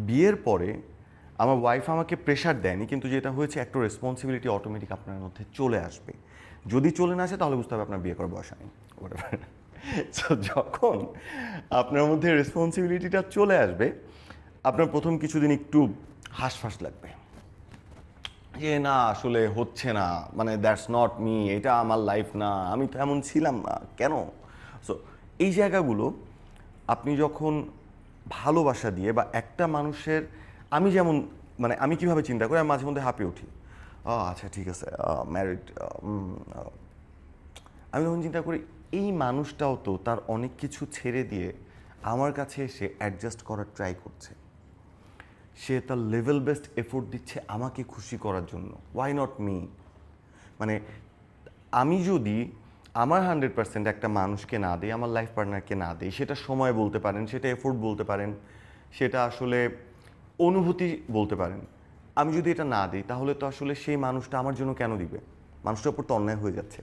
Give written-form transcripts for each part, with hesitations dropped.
বিয়ের পরে আমার ওয়াইফ আমাকে প্রেশার দেয়নি, কিন্তু যেটা হয়েছে একটা রেসপন্সিবিলিটি অটোমেটিক আপনার মধ্যে চলে আসবে। যদি চলে না আসে তাহলে বুঝতে হবে আপনার বিয়ে করার বয়স হয়নি। সো যখন আপনার মধ্যে রেসপন্সিবিলিটিটা চলে আসবে, আপনার প্রথম কিছুদিন একটু হাঁসফাঁস লাগবে যে না আসলে হচ্ছে না, মানে দ্যাটস নট মি, এটা আমার লাইফ না, আমি তো এমন ছিলাম না কেন। সো এই জায়গাগুলো আপনি যখন ভালোবাসা দিয়ে বা একটা মানুষের, আমি যেমন মানে আমি কিভাবে চিন্তা করি, আমি মাঝে মধ্যে হাঁপিয়ে উঠি, আচ্ছা ঠিক আছে ম্যারিড, আমি তখন চিন্তা করি এই মানুষটাও তো তার অনেক কিছু ছেড়ে দিয়ে আমার কাছে এসে অ্যাডজাস্ট করার ট্রাই করছে, সে তার লেভেল বেস্ট এফোর্ট দিচ্ছে আমাকে খুশি করার জন্য, ওয়াই নট মি। মানে আমি যদি আমার 100% একটা মানুষকে না দিই, আমার লাইফ পার্টনারকে না দিই, সেটা সময় বলতে পারেন, সেটা এফোর্ট বলতে পারেন, সেটা আসলে অনুভূতি বলতে পারেন, আমি যদি এটা না দিই তাহলে তো আসলে সেই মানুষটা আমার জন্য কেন দিবে? মানুষটার উপর তো অন্যায় হয়ে যাচ্ছে।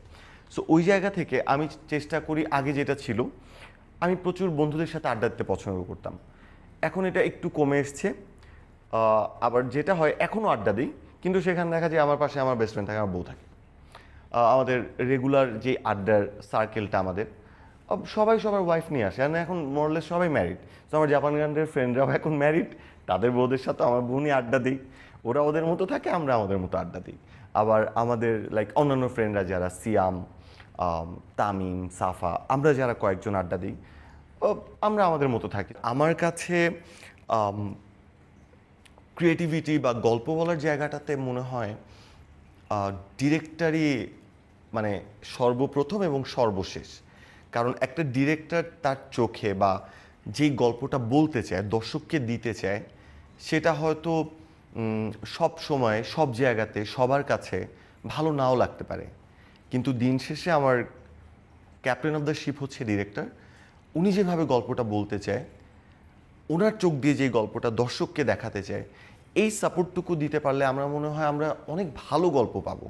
সো ওই জায়গা থেকে আমি চেষ্টা করি, আগে যেটা ছিল আমি প্রচুর বন্ধুদের সাথে আড্ডা দিতে পছন্দ করতাম, এখন এটা একটু কমে এসছে। আবার যেটা হয় এখনও আড্ডা দিই, কিন্তু সেখানে দেখা যায় আমার পাশে আমার বেস্ট ফ্রেন্ড থাকে, আমার বউ থাকে। আমাদের রেগুলার যে আড্ডার সার্কেলটা আমাদের, সবাই সবার ওয়াইফ নিয়ে আসে, আর এখন মোরলেস সবাই ম্যারিড। তো আমার জাপান গান্ডের ফ্রেন্ডরাও এখন ম্যারিড, তাদের বউদের সাথে আমার বউ নিয়ে আড্ডা দিই, ওরা ওদের মতো থাকে, আমরা আমাদের মতো আড্ডা দিই। আবার আমাদের লাইক অন্যান্য ফ্রেন্ডরা যারা সিয়াম, তামিম, সাফা, আমরা যারা কয়েকজন আড্ডা দিই, আমরা আমাদের মতো থাকি। আমার কাছে ক্রিয়েটিভিটি বা গল্প বলার জায়গাটাতে মনে হয় ডিরেক্টরই মানে সর্বপ্রথম এবং সর্বশেষ। কারণ একটা ডিরেক্টর তার চোখে বা যেই গল্পটা বলতে চায়, দর্শককে দিতে চায়, সেটা হয়তো সব সময় সব জায়গাতে সবার কাছে ভালো নাও লাগতে পারে, কিন্তু দিন শেষে আমার ক্যাপ্টেন অফ দ্য শিপ হচ্ছে ডিরেক্টর। উনি যেভাবে গল্পটা বলতে চায়, ওনার চোখ দিয়ে যে গল্পটা দর্শককে দেখাতে চায়, এই সাপোর্টটুকু দিতে পারলে আমরা মনে হয় আমরা অনেক ভালো গল্প পাবো।